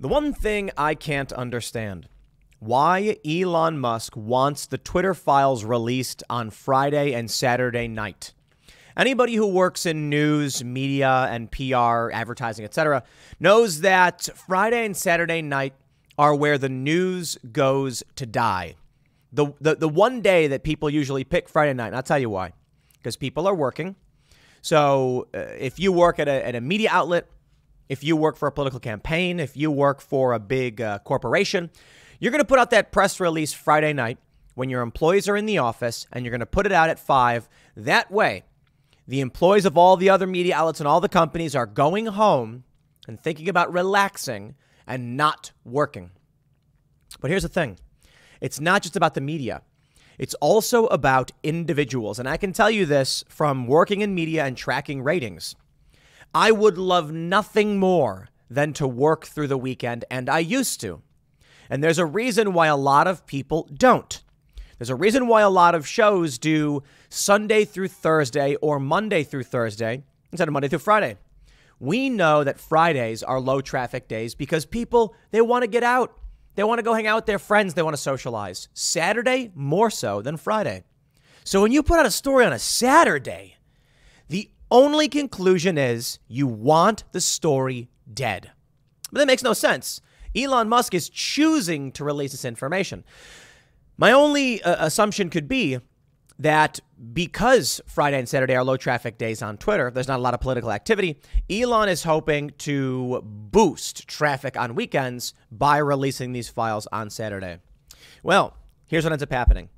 The one thing I can't understand, why Elon Musk wants the Twitter files released on Friday and Saturday night. Anybody who works in news, media, and PR, advertising, etc., knows that Friday and Saturday night are where the news goes to die. The one day that people usually pick Friday night, and I'll tell you why. Because people are working. So if you work at a media outlet, if you work for a political campaign, if you work for a big corporation, you're going to put out that press release Friday night when your employees are in the office, and you're going to put it out at 5. That way, the employees of all the other media outlets and all the companies are going home and thinking about relaxing and not working. But here's the thing. It's not just about the media. It's also about individuals. And I can tell you this from working in media and tracking ratings. I would love nothing more than to work through the weekend, and I used to. And there's a reason why a lot of people don't. There's a reason why a lot of shows do Sunday through Thursday or Monday through Thursday instead of Monday through Friday. We know that Fridays are low traffic days because people, they want to get out. They want to go hang out with their friends. They want to socialize. Saturday, more so than Friday. So when you put out a story on a Saturday, the only conclusion is you want the story dead. But that makes no sense. Elon Musk is choosing to release this information. My only assumption could be that because Friday and Saturday are low traffic days on Twitter, there's not a lot of political activity. Elon is hoping to boost traffic on weekends by releasing these files on Saturday. Well, here's what ends up happening.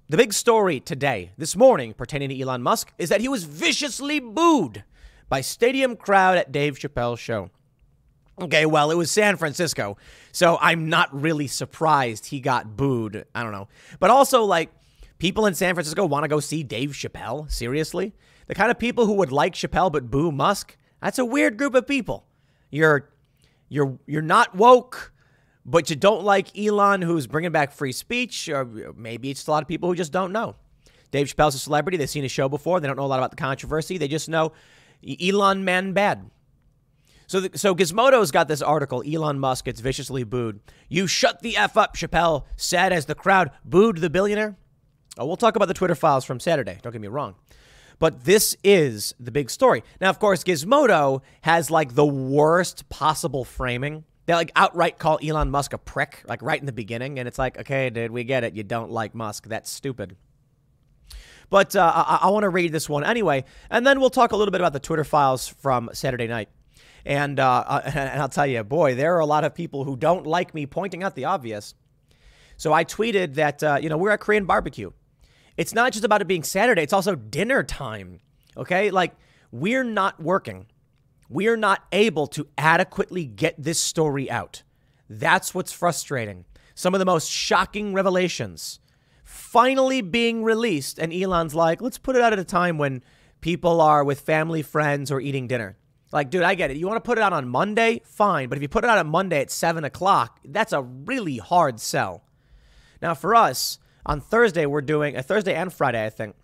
The big story today, this morning, pertaining to Elon Musk is that he was viciously booed by stadium crowd at Dave Chappelle's show. Okay, well, it was San Francisco, so I'm not really surprised he got booed. I don't know. But also, like, people in San Francisco want to go see Dave Chappelle? Seriously? The kind of people who would like Chappelle but boo Musk? That's a weird group of people. You're not woke, but you don't like Elon, who's bringing back free speech, or maybe it's a lot of people who just don't know. Dave Chappelle's a celebrity. They've seen his show before. They don't know a lot about the controversy. They just know Elon man bad. So Gizmodo's got this article, Elon Musk gets viciously booed. You shut the F up, Chappelle said as the crowd booed the billionaire. Oh, we'll talk about the Twitter files from Saturday. Don't get me wrong. But this is the big story. Now, of course, Gizmodo has like the worst possible framing. They like outright call Elon Musk a prick, like right in the beginning. And it's like, okay, dude, we get it. You don't like Musk. That's stupid. But I want to read this one anyway. And then we'll talk a little bit about the Twitter files from Saturday night. And I'll tell you, boy, there are a lot of people who don't like me pointing out the obvious. So I tweeted that, we're at Korean barbecue. It's not just about it being Saturday. It's also dinner time. Okay, like we're not working. We are not able to adequately get this story out. That's what's frustrating. Some of the most shocking revelations finally being released. And Elon's like, let's put it out at a time when people are with family, friends, or eating dinner. Like, dude, I get it. You want to put it out on Monday? Fine. But if you put it out on Monday at 7 o'clock, that's a really hard sell. Now, for us, on Thursday, we're doing, Thursday and Friday, I think,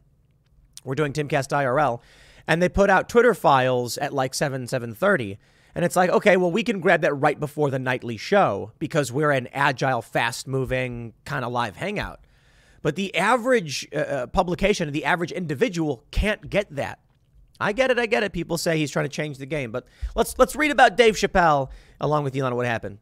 we're doing Timcast IRL. And they put out Twitter files at like 7:30. And it's like, okay, well, we can grab that right before the nightly show because we're an agile, fast-moving kind of live hangout. But the average publication, the average individual can't get that. I get it. People say he's trying to change the game. But let's read about Dave Chappelle along with Elon what happened.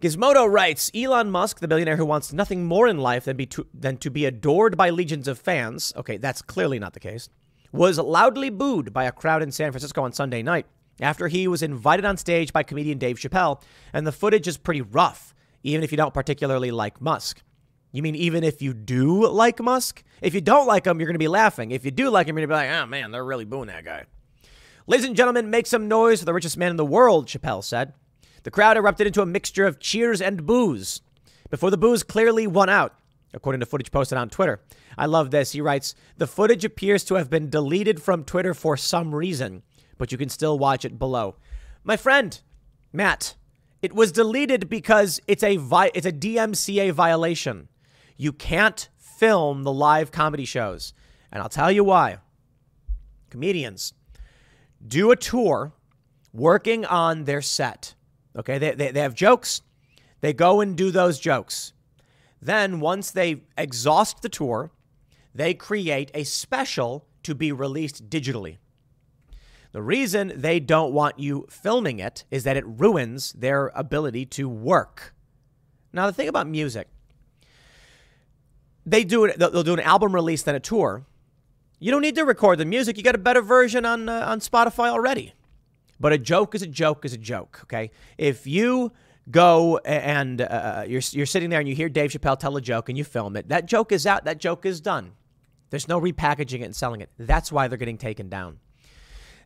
Gizmodo writes, Elon Musk, the billionaire who wants nothing more in life than to be adored by legions of fans, okay, that's clearly not the case, was loudly booed by a crowd in San Francisco on Sunday night after he was invited on stage by comedian Dave Chappelle. And the footage is pretty rough, even if you don't particularly like Musk. You mean even if you do like Musk? If you don't like him, you're going to be laughing. If you do like him, you're going to be like, oh, man, they're really booing that guy. Ladies and gentlemen, make some noise for the richest man in the world, Chappelle said. The crowd erupted into a mixture of cheers and boos before the boos clearly won out, according to footage posted on Twitter. I love this. He writes, the footage appears to have been deleted from Twitter for some reason, but you can still watch it below. My friend, Matt, it was deleted because it's a DMCA violation. You can't film the live comedy shows. And I'll tell you why. Comedians do a tour working on their set. Okay, they have jokes. They go and do those jokes. Then once they exhaust the tour, they create a special to be released digitally. The reason they don't want you filming it is that it ruins their ability to work. Now, the thing about music, they'll do an album release, then a tour. You don't need to record the music. You got a better version on Spotify already. But a joke is a joke is a joke, okay? If you go and you're sitting there and you hear Dave Chappelle tell a joke and you film it, that joke is out. That joke is done. There's no repackaging it and selling it. That's why they're getting taken down.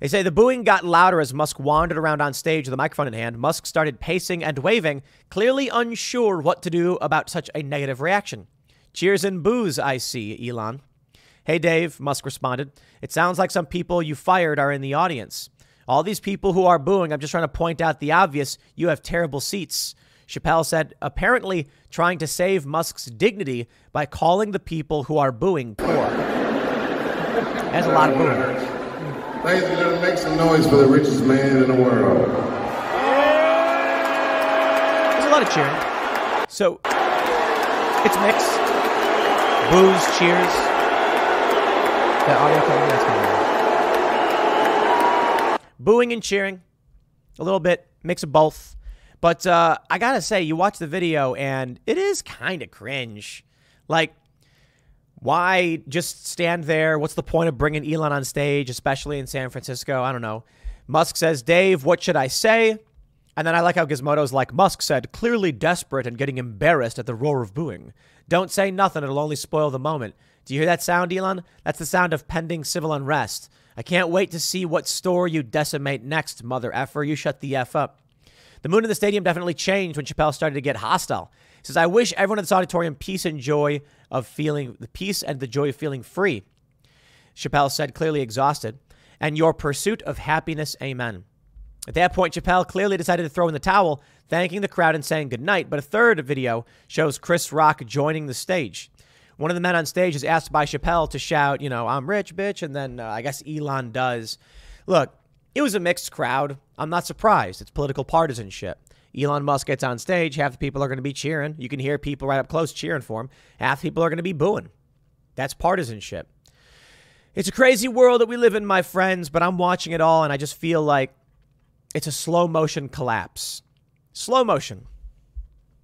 They say the booing got louder as Musk wandered around on stage with a microphone in hand. Musk started pacing and waving, clearly unsure what to do about such a negative reaction. Cheers and boos, I see, Elon. Hey, Dave, Musk responded. It sounds like some people you fired are in the audience. All these people who are booing, I'm just trying to point out the obvious. You have terrible seats. Chappelle said, apparently trying to save Musk's dignity by calling the people who are booing poor. There's a lot of booing. Ladies and gentlemen, make some noise for the richest man in the world. There's a lot of cheering. So, it's mixed. Boos, cheers. That audio coming, that's coming out. Booing and cheering. A little bit. Mix of both. But I gotta say, you watch the video and it is kind of cringe. Like, why just stand there? What's the point of bringing Elon on stage, especially in San Francisco? I don't know. Musk says, Dave, what should I say? And then I like how Gizmodo's like, Musk said, clearly desperate and getting embarrassed at the roar of booing. Don't say nothing. It'll only spoil the moment. Do you hear that sound, Elon? That's the sound of pending civil unrest. I can't wait to see what store you decimate next, mother effer. You shut the F up. The mood in the stadium definitely changed when Chappelle started to get hostile. He says, I wish everyone in this auditorium peace and joy of feeling the peace and the joy of feeling free. Chappelle said, clearly exhausted, and your pursuit of happiness. Amen. At that point, Chappelle clearly decided to throw in the towel, thanking the crowd and saying goodnight. But a third video shows Chris Rock joining the stage. One of the men on stage is asked by Chappelle to shout, I'm rich, bitch. And then I guess Elon does. Look, it was a mixed crowd. I'm not surprised. It's political partisanship. Elon Musk gets on stage. Half the people are going to be cheering. You can hear people right up close cheering for him. Half the people are going to be booing. That's partisanship. It's a crazy world that we live in, my friends, but I'm watching it all and I just feel like it's a slow motion collapse. Slow motion,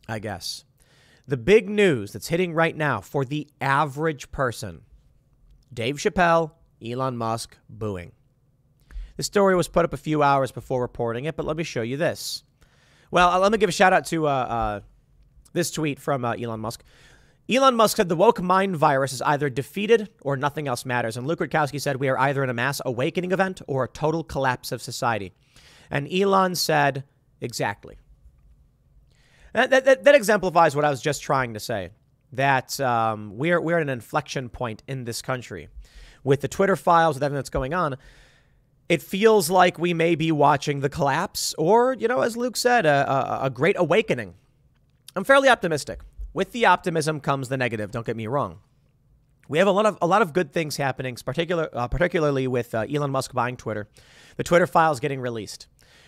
I guess. The big news that's hitting right now for the average person, Dave Chappelle, Elon Musk, booing. The story was put up a few hours before reporting it, but let me show you this. Well, let me give a shout out to this tweet from Elon Musk. Elon Musk said the woke mind virus is either defeated or nothing else matters. And Luke Rutkowski said we are either in a mass awakening event or a total collapse of society. And Elon said exactly. That exemplifies what I was just trying to say, that we're at an inflection point in this country. With the Twitter files, with everything that's going on, it feels like we may be watching the collapse or, as Luke said, a great awakening. I'm fairly optimistic. With the optimism comes the negative, don't get me wrong. We have a lot of good things happening, particularly with Elon Musk buying Twitter. The Twitter files getting released.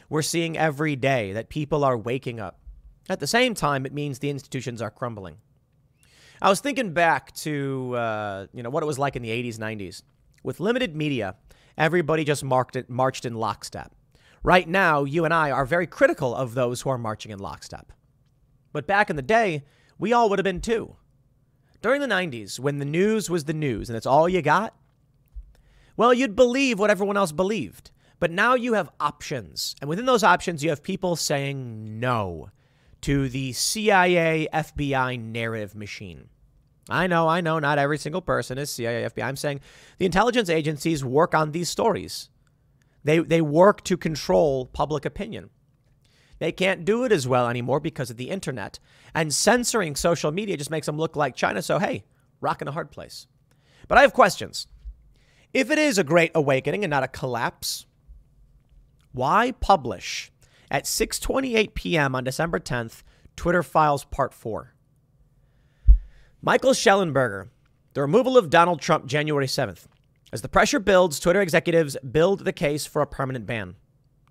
We're seeing every day that people are waking up. At the same time, it means the institutions are crumbling. I was thinking back to, what it was like in the 80s, 90s. With limited media, everybody just marched in lockstep. Right now, you and I are very critical of those who are marching in lockstep. But back in the day, we all would have been too. During the 90s, when the news was the news and it's all you got, well, you'd believe what everyone else believed. But now you have options. And within those options, you have people saying no to the CIA, FBI narrative machine. I know, not every single person is CIA, FBI. I'm saying the intelligence agencies work on these stories. They work to control public opinion. They can't do it as well anymore because of the internet. And censoring social media just makes them look like China. So, hey, rock in a hard place. But I have questions. If it is a great awakening and not a collapse, why publish at 6:28 p.m. on December 10th, Twitter Files Part 4? Michael Schellenberger, the removal of Donald Trump January 7th. As the pressure builds, Twitter executives build the case for a permanent ban.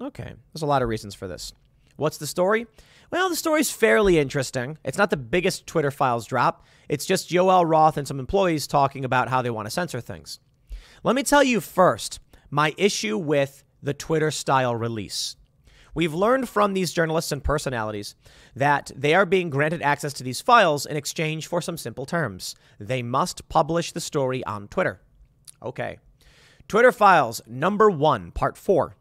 Okay, there's a lot of reasons for this. What's the story? Well, the story's fairly interesting. It's not the biggest Twitter files drop. It's just Yoel Roth and some employees talking about how they want to censor things. Let me tell you first my issue with the Twitter style release. We've learned from these journalists and personalities that they are being granted access to these files in exchange for some simple terms. They must publish the story on Twitter. Okay. Twitter files number 1, part 4.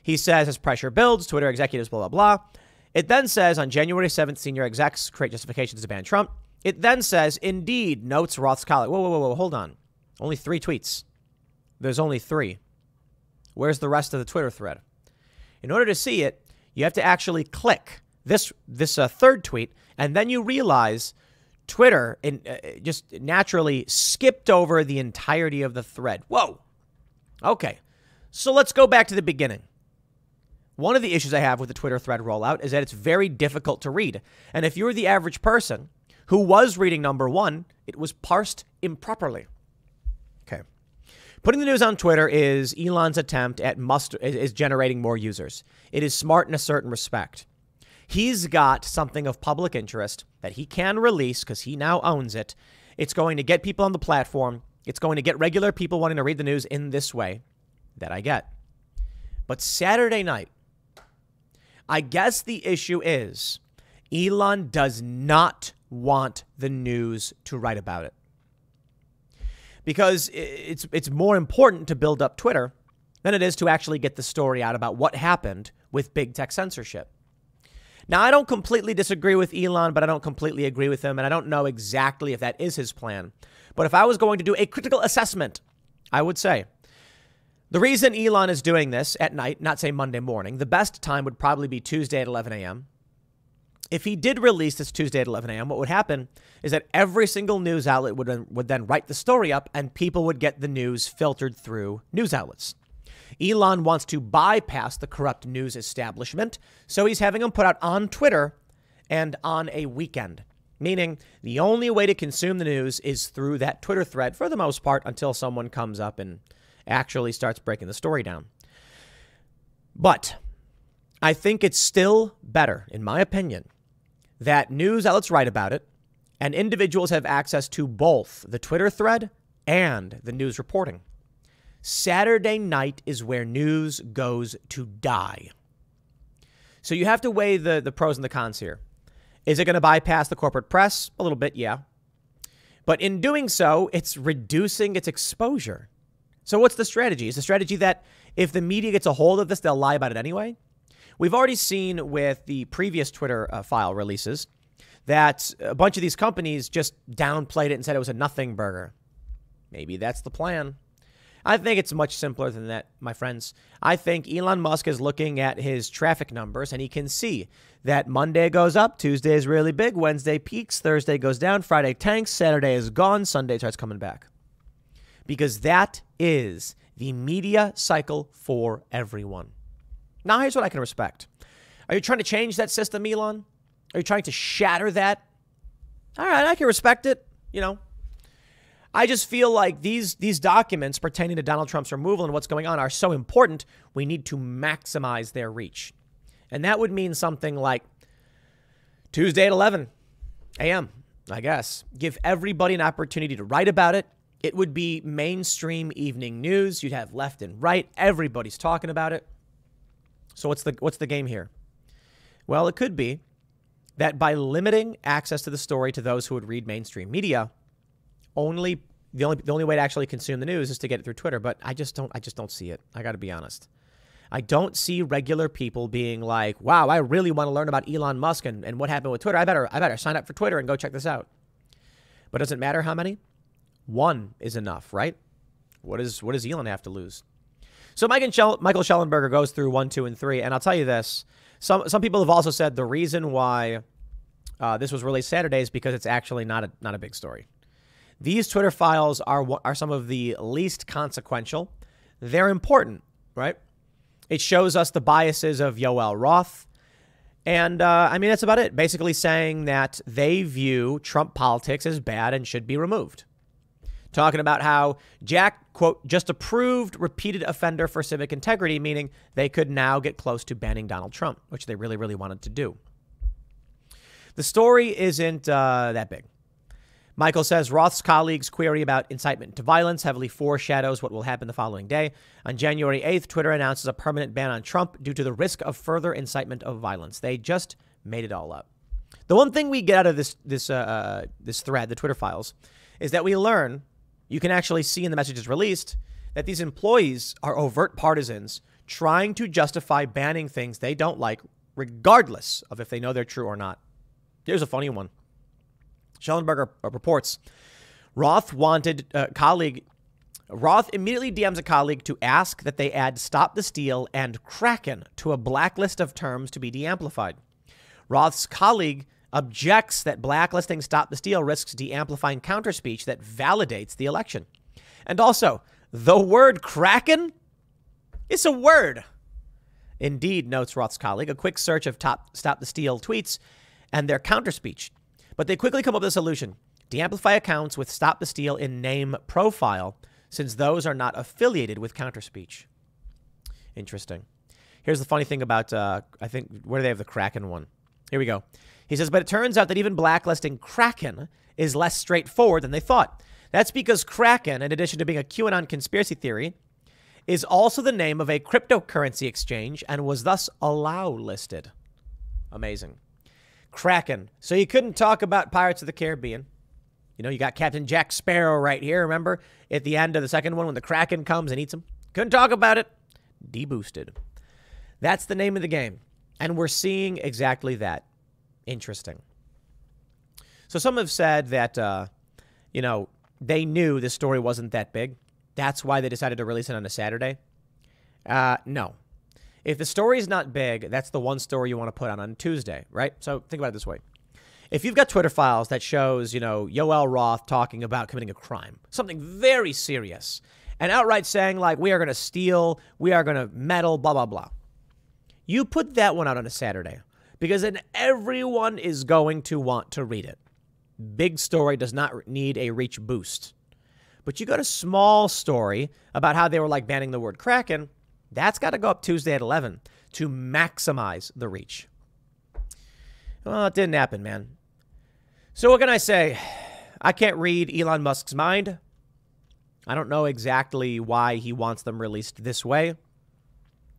He says, as pressure builds, Twitter executives, blah, blah, blah. It then says, on January 7th, senior execs create justifications to ban Trump. It then says, indeed, notes Roth's colleague. Whoa, hold on. Only 3 tweets. There's only 3. Where's the rest of the Twitter thread? In order to see it, you have to actually click this third tweet, and then you realize Twitter just naturally skipped over the entirety of the thread. Whoa. Okay, so let's go back to the beginning. One of the issues I have with the Twitter thread rollout is that it's very difficult to read. And if you're the average person who was reading number 1, it was parsed improperly. Okay. Putting the news on Twitter is Elon's attempt at is generating more users. It is smart in a certain respect. He's got something of public interest that he can release because he now owns it. It's going to get people on the platform. It's going to get regular people wanting to read the news in this way that I get. But Saturday night, I guess the issue is Elon does not want the news to write about it. Because it's more important to build up Twitter than it is to actually get the story out about what happened with big tech censorship. Now, I don't completely disagree with Elon, but I don't completely agree with him, and I don't know exactly if that is his plan. But if I was going to do a critical assessment, I would say the reason Elon is doing this at night, not say Monday morning, the best time would probably be Tuesday at 11 a.m. If he did release this Tuesday at 11 a.m., what would happen is that every single news outlet would then write the story up and people would get the news filtered through news outlets. Elon wants to bypass the corrupt news establishment, so he's having them put out on Twitter and on a weekend, meaning the only way to consume the news is through that Twitter thread for the most part until someone comes up and actually starts breaking the story down. But I think it's still better, in my opinion, that news outlets write about it and individuals have access to both the Twitter thread and the news reporting. Saturday night is where news goes to die. So you have to weigh the pros and the cons here. Is it going to bypass the corporate press? A little bit, yeah. But in doing so, it's reducing its exposure. So what's the strategy? Is the strategy that if the media gets a hold of this, they'll lie about it anyway? We've already seen with the previous Twitter file releases that a bunch of these companies just downplayed it and said it was a nothing burger. Maybe that's the plan. I think it's much simpler than that, my friends. I think Elon Musk is looking at his traffic numbers and he can see that Monday goes up, Tuesday is really big, Wednesday peaks, Thursday goes down, Friday tanks, Saturday is gone, Sunday starts coming back. Because that is the media cycle for everyone. Now, here's what I can respect. Are you trying to change that system, Elon? Are you trying to shatter that? All right, I can respect it, you know. I just feel like these documents pertaining to Donald Trump's removal and what's going on are so important, we need to maximize their reach. And that would mean something like Tuesday at 11 a.m., I guess. Give everybody an opportunity to write about it. It would be mainstream evening news. You'd have left and right. Everybody's talking about it. So what's the game here? Well, it could be that by limiting access to the story to those who would read mainstream media, the only way to actually consume the news is to get it through Twitter. But I just don't see it. I got to be honest. I don't see regular people being like, wow, I really want to learn about Elon Musk and what happened with Twitter. I better sign up for Twitter and go check this out. But does it matter how many? One is enough, right? What does Elon have to lose? So Michael Schellenberger goes through 1, 2, and 3, and I'll tell you this: some people have also said the reason why this was released Saturday is because it's actually not a big story. These Twitter files are some of the least consequential. They're important, right? It shows us the biases of Yoel Roth, and I mean that's about it. Basically saying that they view Trump politics as bad and should be removed. talking about how Jack, quote, just approved repeated offender for civic integrity, meaning they could now get close to banning Donald Trump, which they really, really wanted to do. The story isn't that big. Michael says Roth's colleague's query about incitement to violence heavily foreshadows what will happen the following day. On January 8th, Twitter announces a permanent ban on Trump due to the risk of further incitement of violence. They just made it all up. The one thing we get out of this thread, the Twitter files, is that we learn, you can actually see in the messages released, that these employees are overt partisans trying to justify banning things they don't like, regardless of if they know they're true or not. Here's a funny one. Schellenberger reports Roth immediately DMs a colleague to ask that they add Stop the Steal and Kraken to a blacklist of terms to be de-amplified. Roth's colleague objects that blacklisting Stop the Steal risks de-amplifying counterspeech that validates the election. And also, the word Kraken is a word. Indeed, notes Roth's colleague, a quick search of Stop the Steal tweets and their counterspeech. But they quickly come up with a solution. De-amplify accounts with Stop the Steal in name profile, since those are not affiliated with counterspeech. Interesting. Here's the funny thing about, I think, where do they have the Kraken one? Here we go. He says, but it turns out that even blacklisting Kraken is less straightforward than they thought. That's because Kraken, in addition to being a QAnon conspiracy theory, is also the name of a cryptocurrency exchange and was thus allow listed. Amazing. Kraken. So you couldn't talk about Pirates of the Caribbean. You know, you got Captain Jack Sparrow right here. Remember at the end of the second one when the Kraken comes and eats him? Couldn't talk about it. Deboosted. That's the name of the game. And we're seeing exactly that. Interesting. So some have said that, they knew this story wasn't that big. That's why they decided to release it on a Saturday. No. If the story is not big, that's the one story you want to put on Tuesday, right? So think about it this way. If you've got Twitter files that shows, Yoel Roth talking about committing a crime, something very serious, and outright saying, like, we are going to steal, we are going to meddle, blah, blah, blah. You put that one out on a Saturday because then everyone is going to want to read it. Big story does not need a reach boost. But you got a small story about how they were like banning the word Kraken. That's got to go up Tuesday at 11 to maximize the reach. Well, it didn't happen, man. So what can I say? I can't read Elon Musk's mind. I don't know exactly why he wants them released this way.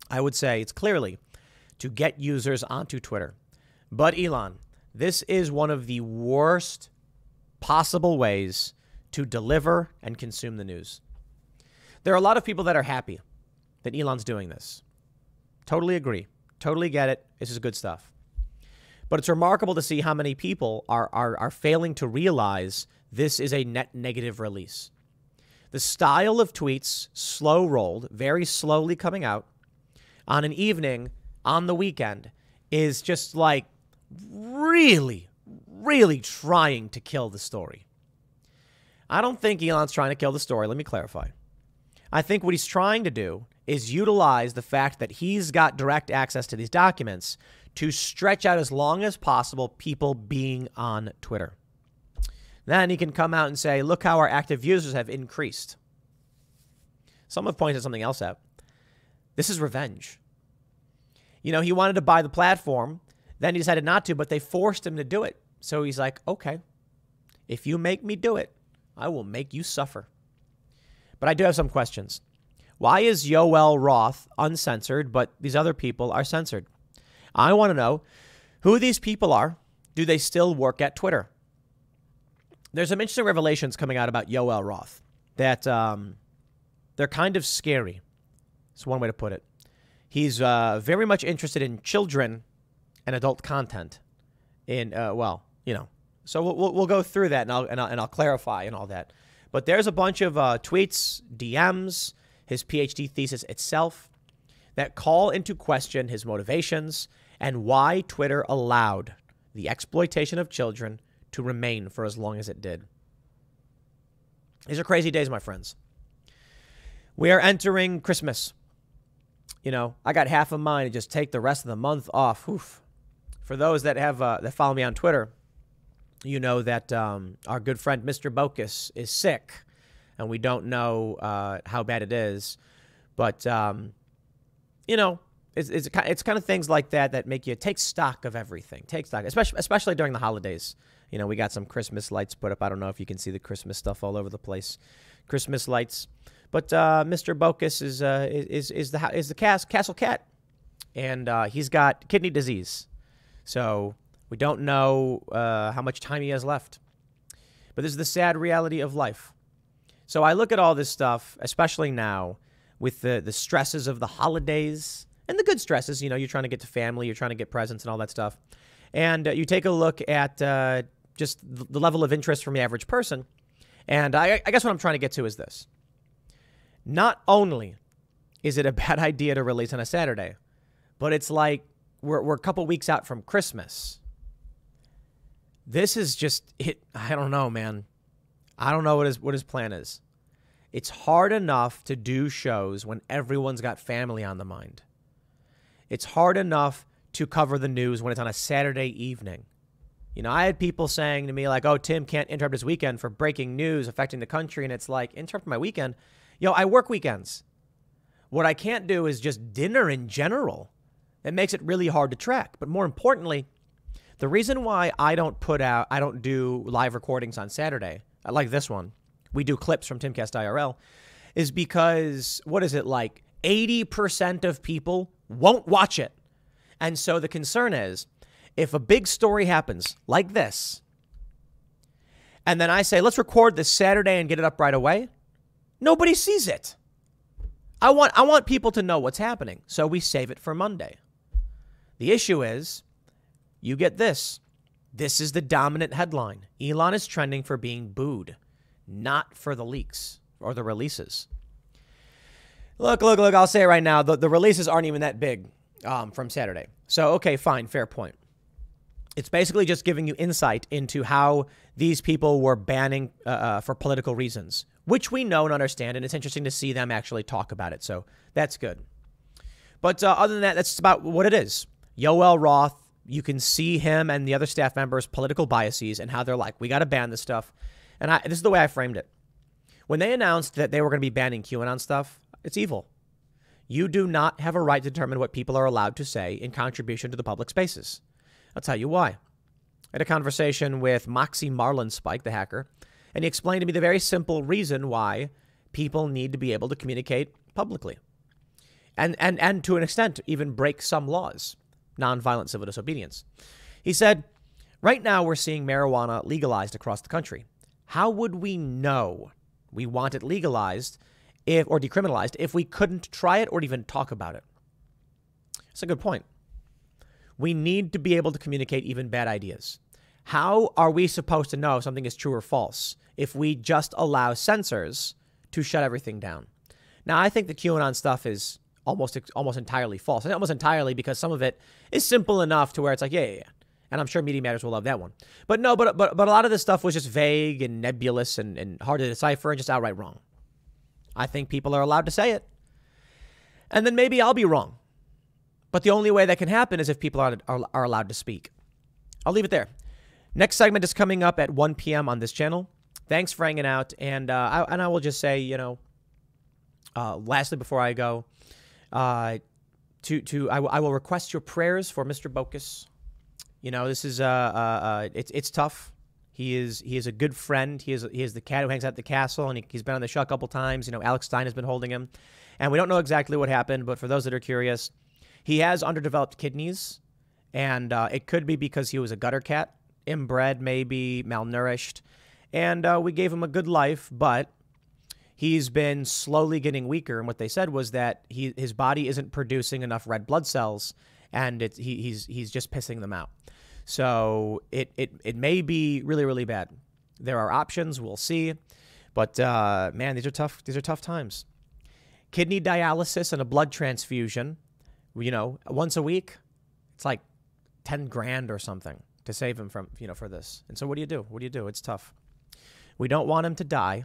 I would say it's clearly to get users onto Twitter. But Elon, this is one of the worst possible ways to deliver and consume the news. There are a lot of people that are happy that Elon's doing this. Totally agree. Totally get it. This is good stuff. But it's remarkable to see how many people are failing to realize this is a net negative release. The style of tweets, slow-rolled, very slowly coming out on an evening on the weekend, is just like really, really trying to kill the story. I don't think Elon's trying to kill the story. Let me clarify. I think what he's trying to do is utilize the fact that he's got direct access to these documents to stretch out as long as possible people being on Twitter. Then he can come out and say, look how our active users have increased. Some have pointed something else out. This is revenge. He wanted to buy the platform. Then he decided not to, but they forced him to do it. So he's like, okay, if you make me do it, I will make you suffer. But I do have some questions. Why is Yoel Roth uncensored, but these other people are censored? I want to know who these people are. Do they still work at Twitter? There's some interesting revelations coming out about Yoel Roth that they're kind of scary. That's one way to put it. He's very much interested in children and adult content. So we'll go through that and I'll clarify and all that. But there's a bunch of tweets, DMs, his PhD thesis itself that call into question his motivations and why Twitter allowed the exploitation of children to remain for as long as it did. These are crazy days, my friends. We are entering Christmas. I got half of mine to just take the rest of the month off. Oof. For those that have that follow me on Twitter, you know that our good friend Mr. Bokus is sick. and we don't know how bad it is. But, you know, it's kind of things like that make you take stock of everything. Take stock, especially during the holidays. You know, we got some Christmas lights put up. I don't know if you can see the Christmas stuff all over the place. Christmas lights. But Mr. Bokus is the castle cat, and he's got kidney disease. So we don't know how much time he has left. But this is the sad reality of life. So I look at all this stuff, especially now, with the stresses of the holidays and the good stresses. You know, you're trying to get to family, you're trying to get presents and all that stuff. And you take a look at just the level of interest from the average person. And I guess what I'm trying to get to is this. Not only is it a bad idea to release on a Saturday, but it's like we're a couple weeks out from Christmas. This is just it. I don't know, man. I don't know what his plan is. It's hard enough to do shows when everyone's got family on the mind. It's hard enough to cover the news when it's on a Saturday evening. You know, I had people saying to me like, oh, Tim can't interrupt his weekend for breaking news affecting the country. And it's like, interrupt my weekend? Yo, I work weekends. What I can't do is just dinner in general. It makes it really hard to track. But more importantly, the reason why I don't do live recordings on Saturday, like this one, we do clips from Timcast IRL, is because, what is it, like 80% of people won't watch it. And so the concern is, if a big story happens like this, and then I say, let's record this Saturday and get it up right away, nobody sees it. I want people to know what's happening, so we save it for Monday. The issue is, you get this. This is the dominant headline. Elon is trending for being booed, not for the leaks or the releases. Look, I'll say it right now. The releases aren't even that big from Saturday. So, okay, fine, fair point. It's basically just giving you insight into how these people were banning for political reasons, which we know and understand, and it's interesting to see them actually talk about it. So that's good. But other than that, that's about what it is. Yoel Roth, you can see him and the other staff members' political biases and how they're like, we got to ban this stuff. And this is the way I framed it. When they announced that they were going to be banning QAnon stuff, it's evil. You do not have a right to determine what people are allowed to say in contribution to the public spaces. I'll tell you why. I had a conversation with Moxie Marlinspike, the hacker, and he explained to me the very simple reason why people need to be able to communicate publicly. And to an extent, even break some laws, nonviolent civil disobedience. He said, right now we're seeing marijuana legalized across the country. How would we know we want it legalized or decriminalized if we couldn't try it or even talk about it? That's a good point. We need to be able to communicate even bad ideas. How are we supposed to know if something is true or false if we just allow censors to shut everything down? Now, I think the QAnon stuff is almost entirely false. And almost entirely because some of it is simple enough to where it's like, yeah. And I'm sure Media Matters will love that one. But no, but a lot of this stuff was just vague and nebulous and hard to decipher and just outright wrong. I think people are allowed to say it. And then maybe I'll be wrong. But the only way that can happen is if people are allowed to speak. I'll leave it there. Next segment is coming up at 1 p.m. on this channel. Thanks for hanging out. And I will just say, lastly, before I go, I will request your prayers for Mr. Bokus. You know, this is it's tough. He is a good friend. He is the cat who hangs out at the castle, and he's been on the show a couple times. You know, Alex Stein has been holding him, and we don't know exactly what happened. But for those that are curious, he has underdeveloped kidneys, and it could be because he was a gutter cat, inbred, maybe malnourished, and we gave him a good life, but he's been slowly getting weaker. And what they said was that his body isn't producing enough red blood cells, and he's just pissing them out. So it may be really, really bad. There are options. We'll see. But man, these are tough. These are tough times. Kidney dialysis and a blood transfusion, once a week, it's like 10 grand or something to save him from, for this. And so what do you do? What do you do? It's tough. We don't want him to die.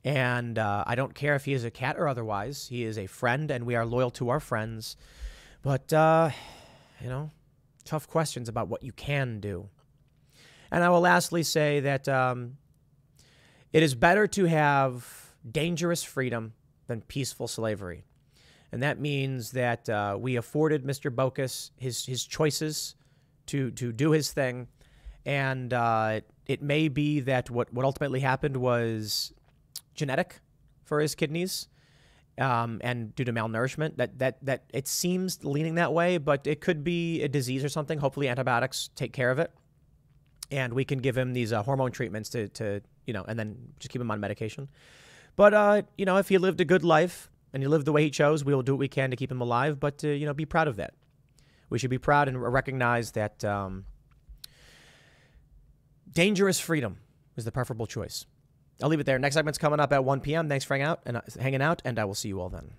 And I don't care if he is a cat or otherwise. He is a friend, and we are loyal to our friends. But, tough questions about what you can do. And I will lastly say that It is better to have dangerous freedom than peaceful slavery. And that means that we afforded Mr. Bokus his choices to do his thing. And it may be that what ultimately happened was genetic for his kidneys and due to malnourishment. That it seems leaning that way, but it could be a disease or something. Hopefully antibiotics take care of it. And we can give him these hormone treatments to and then just keep him on medication. But, if he lived a good life and he lived the way he chose, we will do what we can to keep him alive. But, be proud of that. We should be proud and recognize that dangerous freedom is the preferable choice. I'll leave it there. Next segment's coming up at 1 p.m. Thanks for hanging out, and I will see you all then.